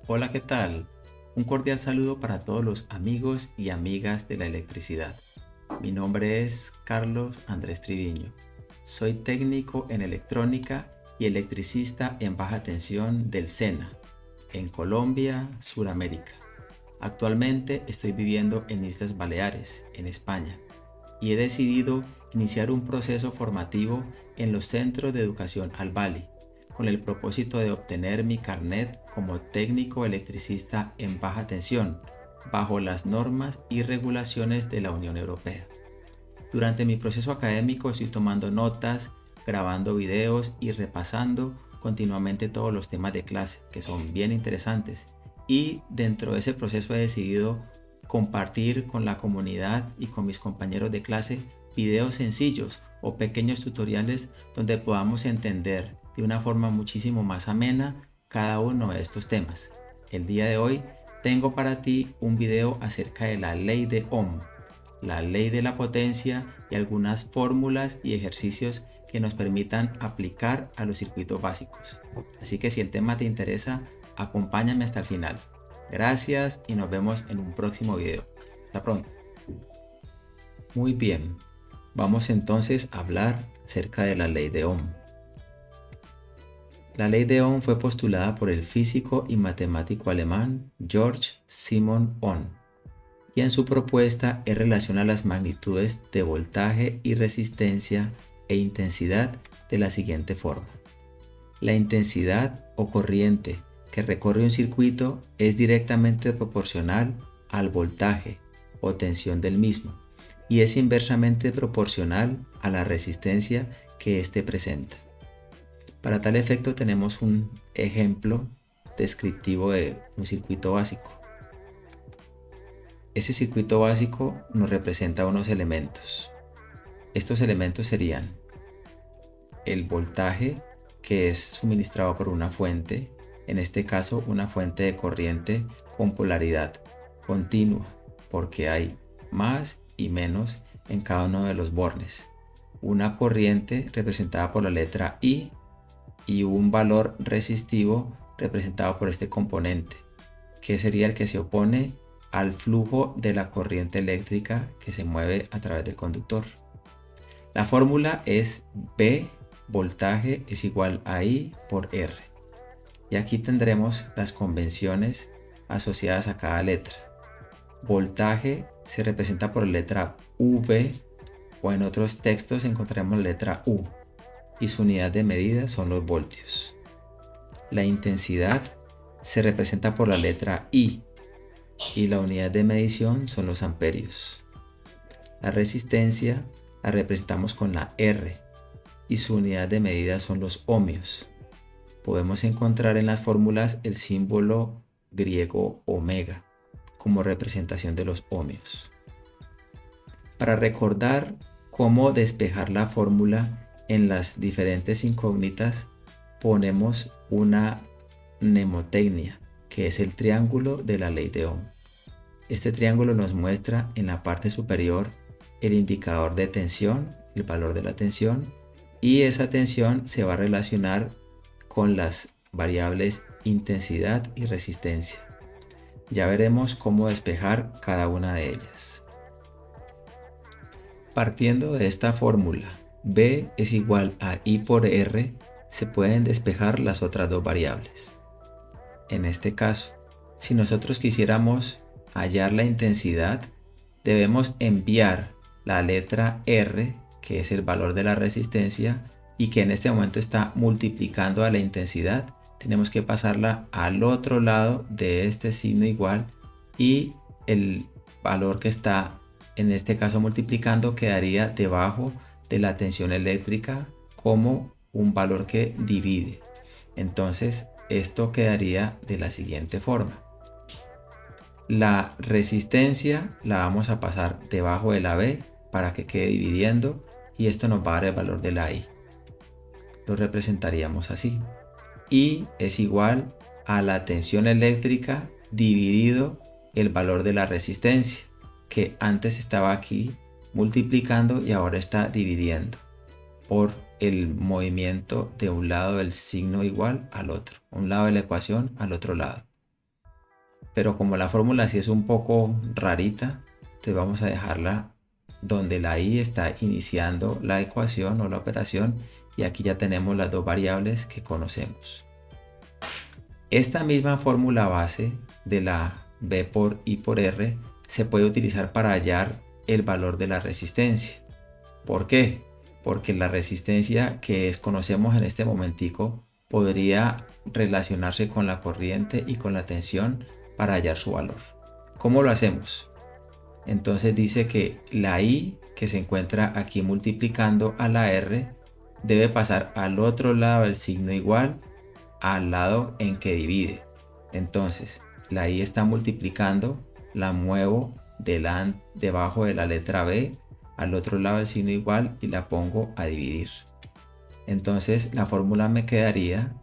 Hola, ¿qué tal? Un cordial saludo para todos los amigos y amigas de la electricidad. Mi nombre es Carlos Andrés Triviño. Soy técnico en electrónica y electricista en baja tensión del SENA, en Colombia, Suramérica. Actualmente estoy viviendo en Islas Baleares, en España, y he decidido iniciar un proceso formativo en los centros de educación Albali, con el propósito de obtener mi carnet como técnico electricista en baja tensión, bajo las normas y regulaciones de la Unión Europea. Durante mi proceso académico estoy tomando notas, grabando videos y repasando continuamente todos los temas de clase, que son bien interesantes. Y dentro de ese proceso he decidido compartir con la comunidad y con mis compañeros de clase videos sencillos o pequeños tutoriales donde podamos entender de una forma muchísimo más amena cada uno de estos temas. El día de hoy tengo para ti un video acerca de la ley de Ohm, la ley de la potencia y algunas fórmulas y ejercicios que nos permitan aplicar a los circuitos básicos. Así que si el tema te interesa, acompáñame hasta el final. Gracias y nos vemos en un próximo video. Hasta pronto. Muy bien, vamos entonces a hablar acerca de la ley de Ohm. La ley de Ohm fue postulada por el físico y matemático alemán George Simon Ohm, y en su propuesta es relaciona las magnitudes de voltaje y resistencia e intensidad de la siguiente forma. La intensidad o corriente que recorre un circuito es directamente proporcional al voltaje o tensión del mismo y es inversamente proporcional a la resistencia que éste presenta. Para tal efecto tenemos un ejemplo descriptivo de un circuito básico. Ese circuito básico nos representa unos elementos. Estos elementos serían el voltaje, que es suministrado por una fuente, en este caso una fuente de corriente con polaridad continua, porque hay más y menos en cada uno de los bornes. Una corriente representada por la letra I y un valor resistivo representado por este componente, que sería el que se opone al flujo de la corriente eléctrica que se mueve a través del conductor. La fórmula es V, voltaje es igual a I por R. Y aquí tendremos las convenciones asociadas a cada letra. Voltaje se representa por la letra V, o en otros textos encontraremos la letra U, y su unidad de medida son los voltios. La intensidad se representa por la letra I, y la unidad de medición son los amperios. La resistencia la representamos con la R y su unidad de medida son los ohmios. Podemos encontrar en las fórmulas el símbolo griego omega como representación de los ohmios. Para recordar cómo despejar la fórmula en las diferentes incógnitas, ponemos una mnemotecnia, que es el triángulo de la ley de Ohm. Este triángulo nos muestra en la parte superior el indicador de tensión, el valor de la tensión, y esa tensión se va a relacionar con las variables intensidad y resistencia. Ya veremos cómo despejar cada una de ellas. Partiendo de esta fórmula, V es igual a I por R, se pueden despejar las otras dos variables. En este caso, si nosotros quisiéramos hallar la intensidad, debemos enviar la letra R, que es el valor de la resistencia, y que en este momento está multiplicando a la intensidad. Tenemos que pasarla al otro lado de este signo igual, y el valor que está en este caso multiplicando quedaría debajo de la tensión eléctrica como un valor que divide. Entonces esto quedaría de la siguiente forma. La resistencia la vamos a pasar debajo de la B para que quede dividiendo, y esto nos va a dar el valor de la I. Lo representaríamos así. I es igual a la tensión eléctrica dividido el valor de la resistencia, que antes estaba aquí multiplicando y ahora está dividiendo por el movimiento de un lado del signo igual al otro, un lado de la ecuación al otro lado. pero como la fórmula sí es un poco rarita, entonces vamos a dejarla donde la i está iniciando la ecuación o la operación, y aquí ya tenemos las dos variables que conocemos. Esta misma fórmula base de la b por i por r se puede utilizar para hallar el valor de la resistencia. ¿Por qué? Porque la resistencia que conocemos en este momentico podría relacionarse con la corriente y con la tensión para hallar su valor. ¿Cómo lo hacemos? Entonces dice que la I que se encuentra aquí multiplicando a la R debe pasar al otro lado del signo igual al lado en que divide. Entonces la I está multiplicando, la muevo debajo de la letra B al otro lado del signo igual y la pongo a dividir. Entonces la fórmula me quedaría: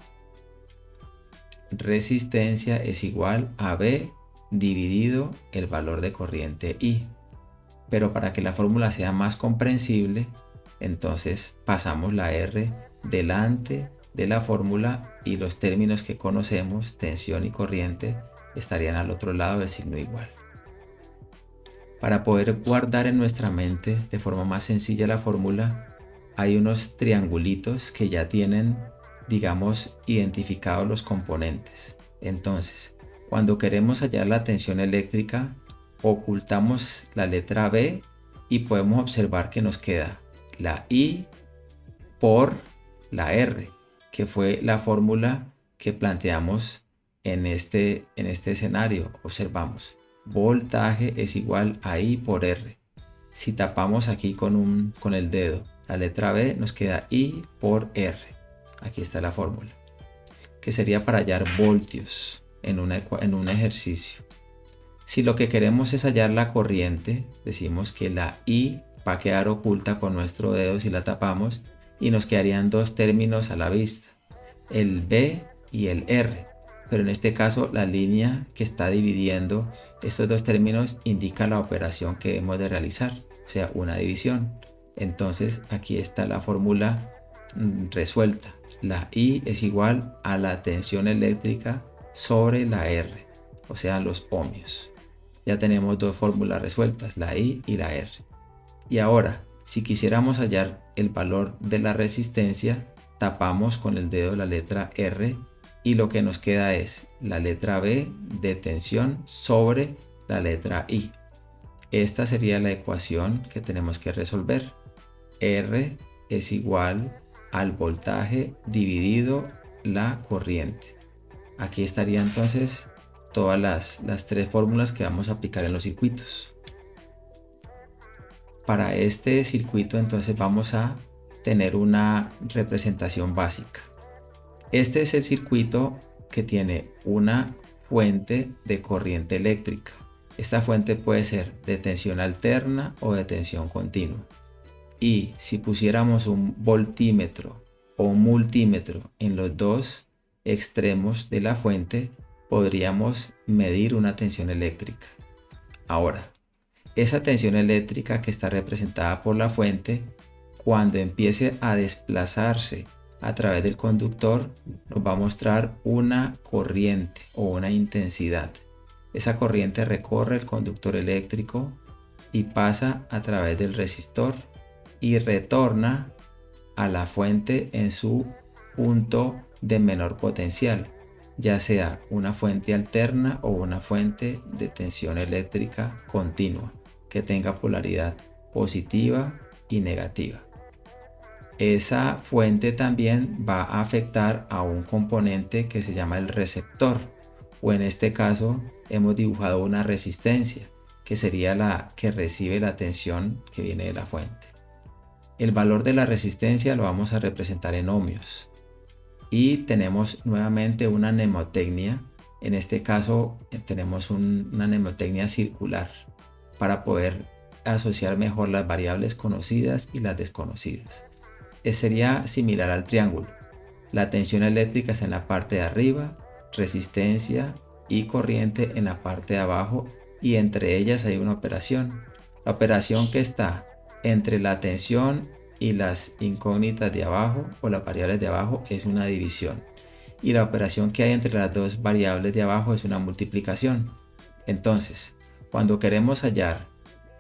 resistencia es igual a B dividido el valor de corriente I. Pero para que la fórmula sea más comprensible, entonces pasamos la R delante de la fórmula y los términos que conocemos, tensión y corriente, estarían al otro lado del signo igual. Para poder guardar en nuestra mente de forma más sencilla la fórmula, hay unos triangulitos que ya tienen, digamos, identificados los componentes. Entonces, cuando queremos hallar la tensión eléctrica, ocultamos la letra B y podemos observar que nos queda la I por la R, que fue la fórmula que planteamos en este escenario. Observamos: voltaje es igual a I por R. Si tapamos aquí con el dedo la letra B, nos queda I por R. Aquí está la fórmula, que sería para hallar voltios en un ejercicio. Si lo que queremos es hallar la corriente, decimos que la I va a quedar oculta con nuestro dedo si la tapamos, y nos quedarían dos términos a la vista, el B y el R. Pero en este caso la línea que está dividiendo estos dos términos indica la operación que hemos de realizar, o sea, una división. Entonces aquí está la fórmula resuelta. La I es igual a la tensión eléctrica sobre la R, o sea, los ohmios. Ya tenemos dos fórmulas resueltas, la I y la R. Y ahora, si quisiéramos hallar el valor de la resistencia, tapamos con el dedo la letra R y lo que nos queda es la letra B de tensión sobre la letra I. Esta sería la ecuación que tenemos que resolver. R es igual al voltaje dividido la corriente. Aquí estaría entonces todas las tres fórmulas que vamos a aplicar en los circuitos. Para este circuito entonces vamos a tener una representación básica. Este es el circuito que tiene una fuente de corriente eléctrica. Esta fuente puede ser de tensión alterna o de tensión continua. Y si pusiéramos un voltímetro o un multímetro en los dos extremos de la fuente, podríamos medir una tensión eléctrica. Ahora, esa tensión eléctrica que está representada por la fuente, cuando empiece a desplazarse a través del conductor, nos va a mostrar una corriente o una intensidad. Esa corriente recorre el conductor eléctrico y pasa a través del resistor y retorna a la fuente en su punto de menor potencial, ya sea una fuente alterna o una fuente de tensión eléctrica continua que tenga polaridad positiva y negativa. Esa fuente también va a afectar a un componente que se llama el receptor, o en este caso hemos dibujado una resistencia, que sería la que recibe la tensión que viene de la fuente. El valor de la resistencia lo vamos a representar en ohmios. Y tenemos nuevamente una mnemotecnia. En este caso tenemos una mnemotecnia circular para poder asociar mejor las variables conocidas y las desconocidas. Sería similar al triángulo. La tensión eléctrica está en la parte de arriba, resistencia y corriente en la parte de abajo, y entre ellas hay una operación. La operación que está entre la tensión y las incógnitas de abajo o las variables de abajo es una división, y la operación que hay entre las dos variables de abajo es una multiplicación. Entonces, cuando queremos hallar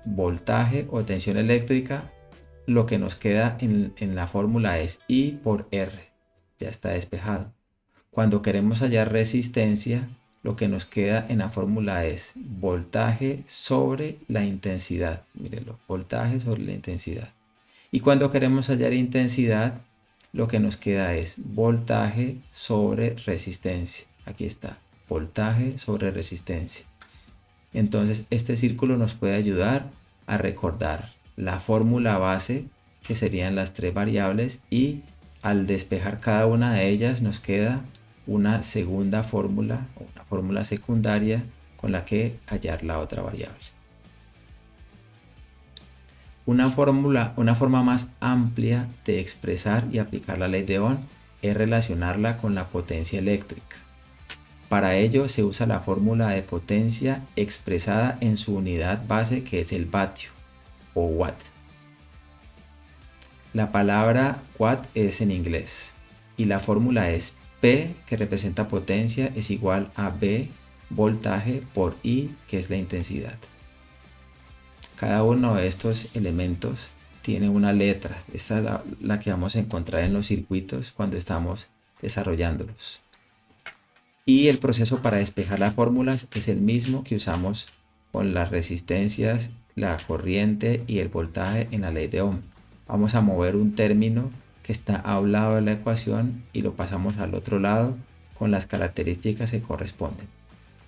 voltaje o tensión eléctrica, lo que nos queda en la fórmula es I por R. Ya está despejado. Cuando queremos hallar resistencia, lo que nos queda en la fórmula es voltaje sobre la intensidad. Mírenlo, voltaje sobre la intensidad. Y cuando queremos hallar intensidad, lo que nos queda es voltaje sobre resistencia. Aquí está, voltaje sobre resistencia. Entonces, este círculo nos puede ayudar a recordar la fórmula base, que serían las tres variables, y al despejar cada una de ellas nos queda una segunda fórmula o una fórmula secundaria con la que hallar la otra variable. Una forma más amplia de expresar y aplicar la ley de Ohm es relacionarla con la potencia eléctrica. Para ello se usa la fórmula de potencia expresada en su unidad base, que es el vatio o watt. La palabra watt es en inglés y la fórmula es P, que representa potencia, es igual a V, voltaje, por I, que es la intensidad. Cada uno de estos elementos tiene una letra. Esta es la que vamos a encontrar en los circuitos cuando estamos desarrollándolos. Y el proceso para despejar las fórmulas es el mismo que usamos con las resistencias, la corriente y el voltaje en la ley de Ohm. Vamos a mover un término que está a un lado de la ecuación y lo pasamos al otro lado con las características que corresponden.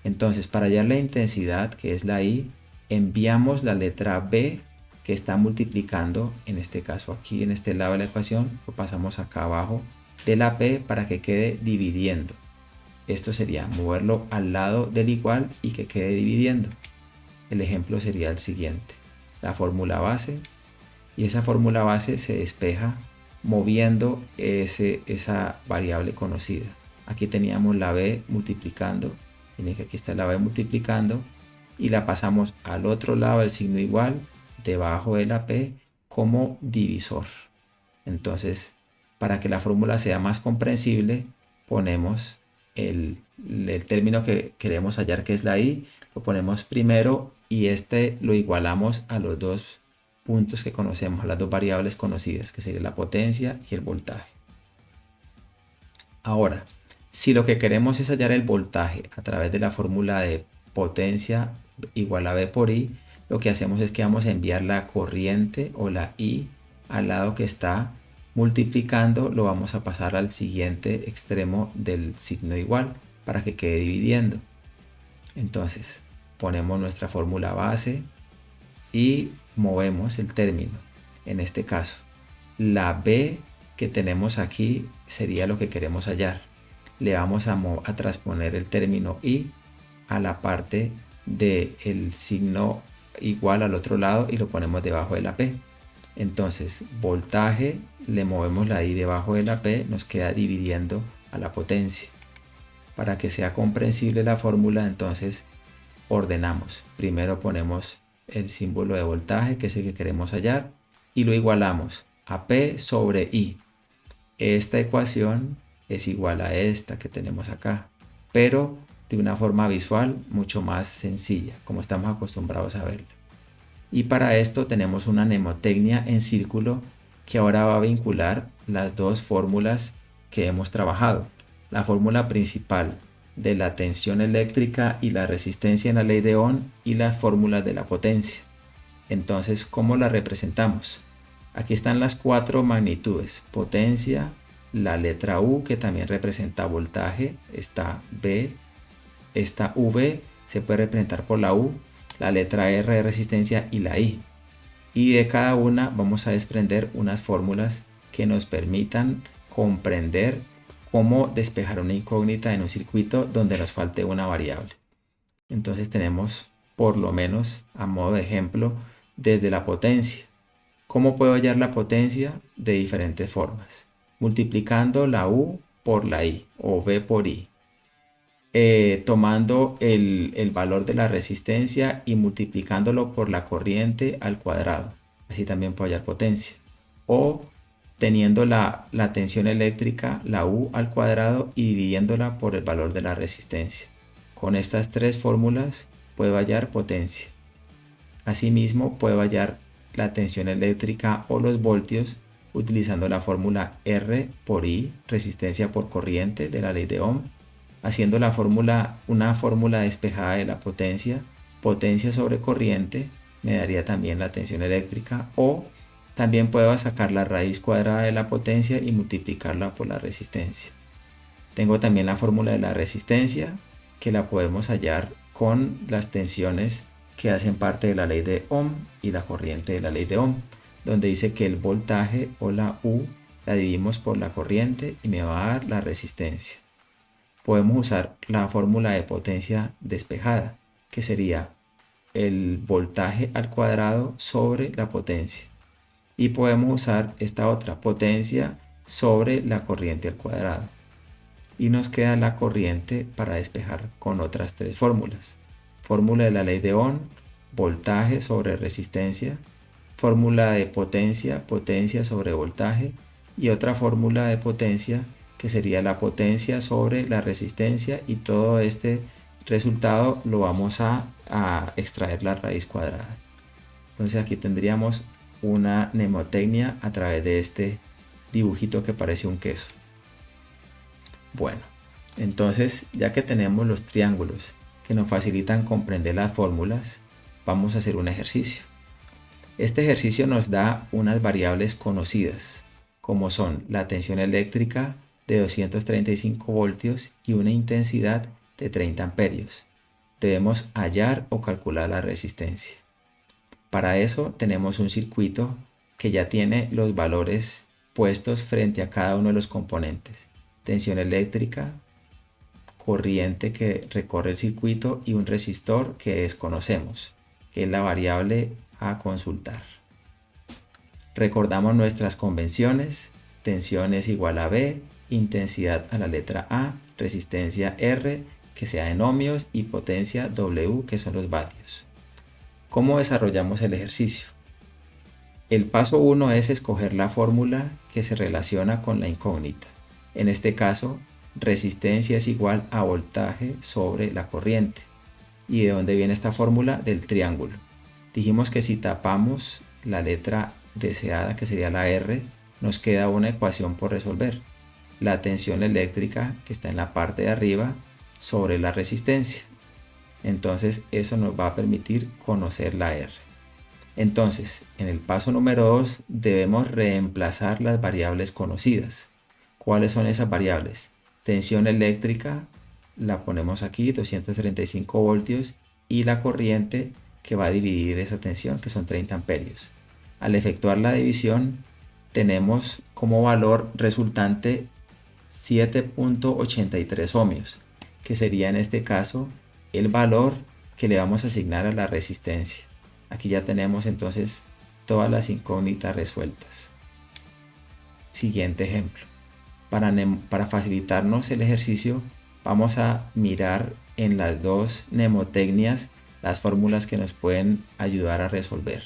Entonces, para hallar la intensidad, que es la I, enviamos la letra B, que está multiplicando, en este caso aquí en este lado de la ecuación, lo pasamos acá abajo de la P para que quede dividiendo. Esto sería moverlo al lado del igual y que quede dividiendo. El ejemplo sería el siguiente: la fórmula base, y esa fórmula base se despeja moviendo esa variable conocida. Aquí teníamos la B multiplicando, miren que aquí está la B multiplicando, y la pasamos al otro lado del signo igual, debajo de la P, como divisor. Entonces, para que la fórmula sea más comprensible, ponemos el término que queremos hallar, que es la I, lo ponemos primero y este lo igualamos a los dos puntos que conocemos, a las dos variables conocidas, que sería la potencia y el voltaje. Ahora, si lo que queremos es hallar el voltaje a través de la fórmula de potencia igual a V por I, lo que hacemos es que vamos a enviar la corriente o la I al lado que está multiplicando, lo vamos a pasar al siguiente extremo del signo igual para que quede dividiendo. Entonces, ponemos nuestra fórmula base y movemos el término. En este caso, la B que tenemos aquí sería lo que queremos hallar. Le vamos a transponer el término I a la parte del signo igual al otro lado y lo ponemos debajo de la P. Entonces, voltaje, le movemos la I debajo de la P, nos queda dividiendo a la potencia. Para que sea comprensible la fórmula, entonces ordenamos. Primero ponemos el símbolo de voltaje, que es el que queremos hallar, y lo igualamos a P sobre I. Esta ecuación es igual a esta que tenemos acá, pero de una forma visual mucho más sencilla, como estamos acostumbrados a verlo. Y para esto tenemos una mnemotecnia en círculo que ahora va a vincular las dos fórmulas que hemos trabajado. La fórmula principal de la tensión eléctrica y la resistencia en la ley de Ohm y las fórmulas de la potencia. Entonces, ¿cómo la representamos? Aquí están las cuatro magnitudes: potencia, la letra U, que también representa voltaje, está B, esta V se puede representar por la U, la letra R de resistencia y la I. Y de cada una vamos a desprender unas fórmulas que nos permitan comprender cómo despejar una incógnita en un circuito donde nos falte una variable. Entonces tenemos, por lo menos a modo de ejemplo, desde la potencia. ¿Cómo puedo hallar la potencia? De diferentes formas. Multiplicando la U por la I o V por I. Tomando el valor de la resistencia y multiplicándolo por la corriente al cuadrado. Así también puedo hallar potencia. O teniendo la tensión eléctrica, la U al cuadrado, y dividiéndola por el valor de la resistencia. Con estas tres fórmulas puedo hallar potencia. Asimismo, puedo hallar la tensión eléctrica o los voltios utilizando la fórmula R por I, resistencia por corriente de la ley de Ohm, haciendo una fórmula despejada de la potencia, potencia sobre corriente, me daría también la tensión eléctrica, o también puedo sacar la raíz cuadrada de la potencia y multiplicarla por la resistencia. Tengo también la fórmula de la resistencia, que la podemos hallar con las tensiones que hacen parte de la ley de Ohm y la corriente de la ley de Ohm, donde dice que el voltaje o la U la dividimos por la corriente y me va a dar la resistencia. Podemos usar la fórmula de potencia despejada, que sería el voltaje al cuadrado sobre la potencia. Y podemos usar esta otra, potencia sobre la corriente al cuadrado. Y nos queda la corriente para despejar con otras tres fórmulas. Fórmula de la ley de Ohm, voltaje sobre resistencia, fórmula de potencia, potencia sobre voltaje, y otra fórmula de potencia que sería la potencia sobre la resistencia, y todo este resultado lo vamos a extraer la raíz cuadrada. Entonces aquí tendríamos una mnemotecnia a través de este dibujito que parece un queso. Bueno, entonces ya que tenemos los triángulos que nos facilitan comprender las fórmulas, vamos a hacer un ejercicio. Este ejercicio nos da unas variables conocidas, como son la tensión eléctrica de 235 voltios y una intensidad de 30 amperios. Debemos hallar o calcular la resistencia. Para eso tenemos un circuito que ya tiene los valores puestos frente a cada uno de los componentes. Tensión eléctrica, corriente que recorre el circuito y un resistor que desconocemos, que es la variable a consultar. Recordamos nuestras convenciones: tensión es igual a V, intensidad a la letra A, resistencia R, que sea en ohmios, y potencia W, que son los vatios. ¿Cómo desarrollamos el ejercicio? El paso 1 es escoger la fórmula que se relaciona con la incógnita. En este caso, resistencia es igual a voltaje sobre la corriente. ¿Y de dónde viene esta fórmula? Del triángulo. Dijimos que si tapamos la letra deseada, que sería la R, nos queda una ecuación por resolver. La tensión eléctrica, que está en la parte de arriba, sobre la resistencia. Entonces eso nos va a permitir conocer la R. Entonces, en el paso número 2 debemos reemplazar las variables conocidas. ¿Cuáles son esas variables? Tensión eléctrica, la ponemos aquí, 235 voltios, y la corriente que va a dividir esa tensión, que son 30 amperios. Al efectuar la división, tenemos como valor resultante 7.83 ohmios, que sería en este caso el valor que le vamos a asignar a la resistencia. Aquí ya tenemos entonces todas las incógnitas resueltas. Siguiente ejemplo. Para facilitarnos el ejercicio, vamos a mirar en las dos mnemotecnias las fórmulas que nos pueden ayudar a resolver.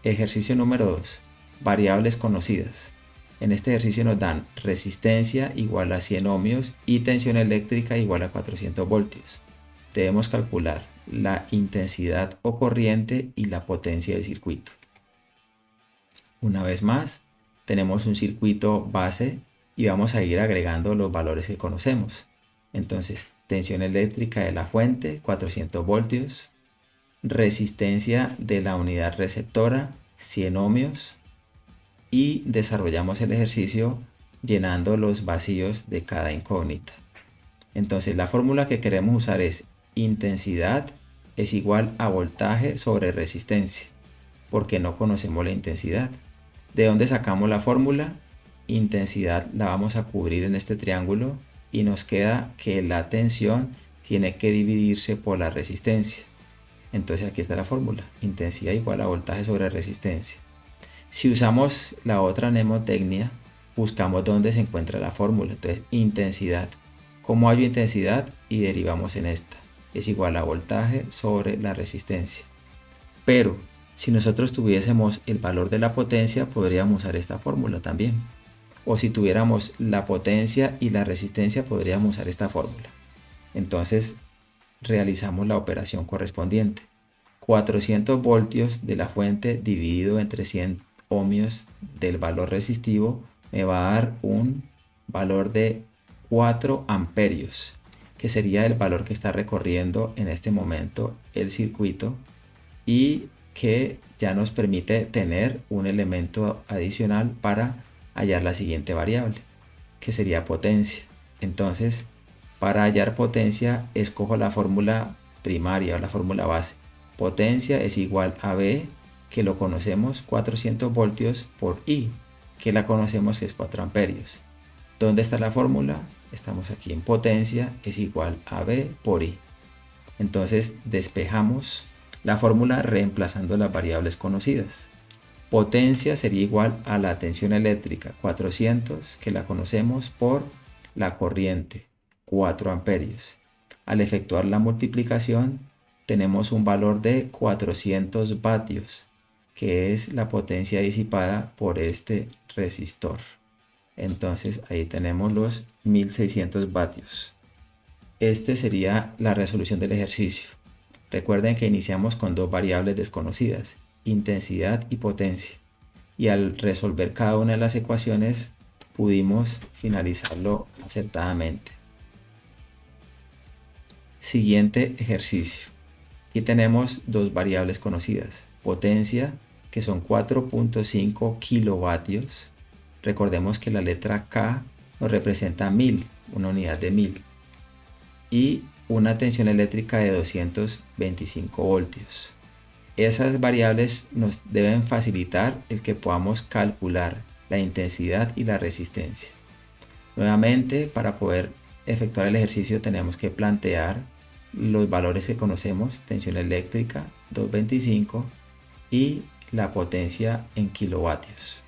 Ejercicio número 2. Variables conocidas. En este ejercicio nos dan resistencia igual a 100 ohmios y tensión eléctrica igual a 400 voltios. Debemos calcular la intensidad o corriente y la potencia del circuito. Una vez más, tenemos un circuito base y vamos a ir agregando los valores que conocemos. Entonces, tensión eléctrica de la fuente, 400 voltios. Resistencia de la unidad receptora, 100 ohmios. Y desarrollamos el ejercicio llenando los vacíos de cada incógnita. Entonces, la fórmula que queremos usar es intensidad es igual a voltaje sobre resistencia, porque no conocemos la intensidad. ¿De dónde sacamos la fórmula? Intensidad la vamos a cubrir en este triángulo y nos queda que la tensión tiene que dividirse por la resistencia. Entonces aquí está la fórmula: intensidad igual a voltaje sobre resistencia. Si usamos la otra mnemotecnia, buscamos dónde se encuentra la fórmula. Entonces, intensidad. ¿Cómo hallo intensidad? Y derivamos en esta. Es igual a voltaje sobre la resistencia. Pero si nosotros tuviésemos el valor de la potencia, podríamos usar esta fórmula también. O si tuviéramos la potencia y la resistencia, podríamos usar esta fórmula. Entonces, realizamos la operación correspondiente. 400 voltios de la fuente dividido entre 100 ohmios del valor resistivo me va a dar un valor de 4 amperios, que sería el valor que está recorriendo en este momento el circuito y que ya nos permite tener un elemento adicional para hallar la siguiente variable, que sería potencia. Entonces, para hallar potencia, escojo la fórmula primaria o la fórmula base. Potencia es igual a V, que lo conocemos 400 voltios por I, que la conocemos que es 4 amperios. ¿Dónde está la fórmula? Estamos aquí en potencia es igual a V por I. Entonces despejamos la fórmula reemplazando las variables conocidas. Potencia sería igual a la tensión eléctrica 400, que la conocemos, por la corriente 4 amperios. Al efectuar la multiplicación tenemos un valor de 400 vatios, que es la potencia disipada por este resistor. Entonces ahí tenemos los 1600 vatios. Este sería la resolución del ejercicio. Recuerden que iniciamos con dos variables desconocidas, intensidad y potencia. Y al resolver cada una de las ecuaciones pudimos finalizarlo acertadamente. Siguiente ejercicio. Aquí tenemos dos variables conocidas, potencia, que son 4.5 kilovatios. Recordemos que la letra K nos representa 1000, una unidad de 1000. Y una tensión eléctrica de 225 voltios. Esas variables nos deben facilitar el que podamos calcular la intensidad y la resistencia. Nuevamente, para poder efectuar el ejercicio tenemos que plantear los valores que conocemos, tensión eléctrica 225 y la potencia en kilovatios.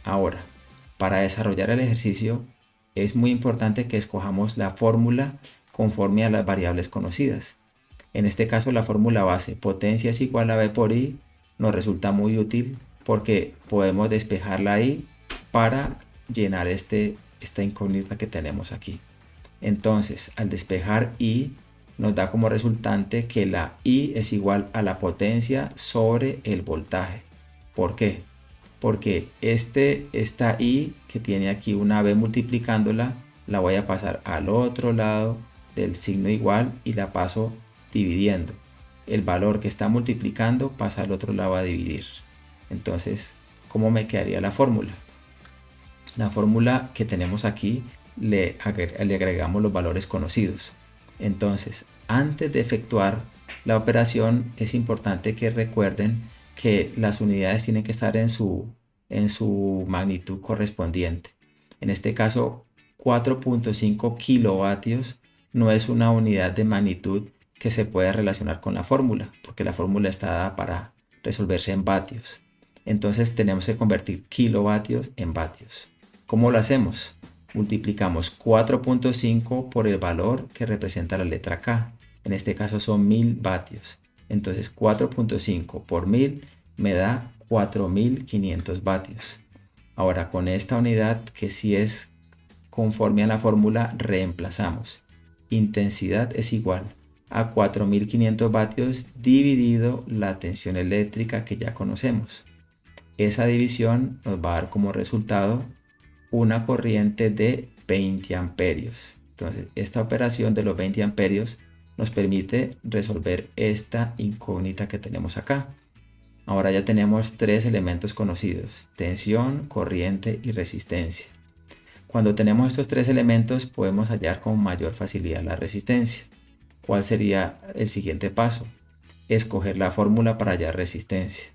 Ahora, para desarrollar el ejercicio es muy importante que escojamos la fórmula conforme a las variables conocidas. En este caso la fórmula base, potencia es igual a V por I, nos resulta muy útil porque podemos despejarla ahí para llenar esta incógnita que tenemos aquí. Entonces, al despejar I, nos da como resultante que la I es igual a la potencia sobre el voltaje. ¿Por qué? Porque esta I que tiene aquí una V multiplicándola, la voy a pasar al otro lado del signo igual y la paso dividiendo. El valor que está multiplicando pasa al otro lado a dividir. Entonces, ¿cómo me quedaría la fórmula? La fórmula que tenemos aquí le agregamos los valores conocidos. Entonces, antes de efectuar la operación es importante que recuerden que las unidades tienen que estar en su magnitud correspondiente. En este caso, 4.5 kilovatios no es una unidad de magnitud que se puede relacionar con la fórmula, porque la fórmula está dada para resolverse en vatios. Entonces tenemos que convertir kilovatios en vatios. ¿Cómo lo hacemos? Multiplicamos 4.5 por el valor que representa la letra K. En este caso son 1000 vatios. Entonces 4.5 por 1000 me da 4500 vatios. Ahora con esta unidad, que sí es conforme a la fórmula, reemplazamos. Intensidad es igual a 4500 vatios dividido la tensión eléctrica que ya conocemos. Esa división nos va a dar como resultado una corriente de 20 amperios. Entonces, esta operación de los 20 amperios nos permite resolver esta incógnita que tenemos acá. Ahora ya tenemos tres elementos conocidos: tensión, corriente y resistencia. Cuando tenemos estos tres elementos podemos hallar con mayor facilidad la resistencia. ¿Cuál sería el siguiente paso? Escoger la fórmula para hallar resistencia.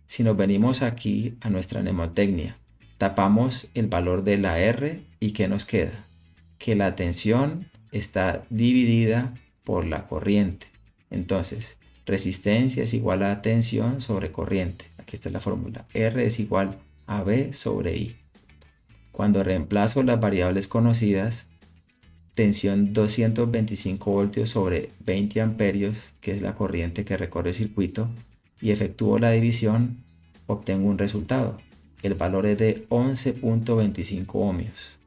Si nos venimos aquí a nuestra mnemotecnia, tapamos el valor de la R y ¿qué nos queda? Que la tensión está dividida por la corriente. Entonces, resistencia es igual a tensión sobre corriente. Aquí está la fórmula. R es igual a V sobre I. Cuando reemplazo las variables conocidas, tensión 225 voltios sobre 20 amperios, que es la corriente que recorre el circuito, y efectúo la división, obtengo un resultado. El valor es de 11.25 ohmios.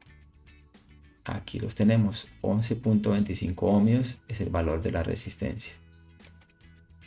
Aquí los tenemos, 11.25 ohmios es el valor de la resistencia.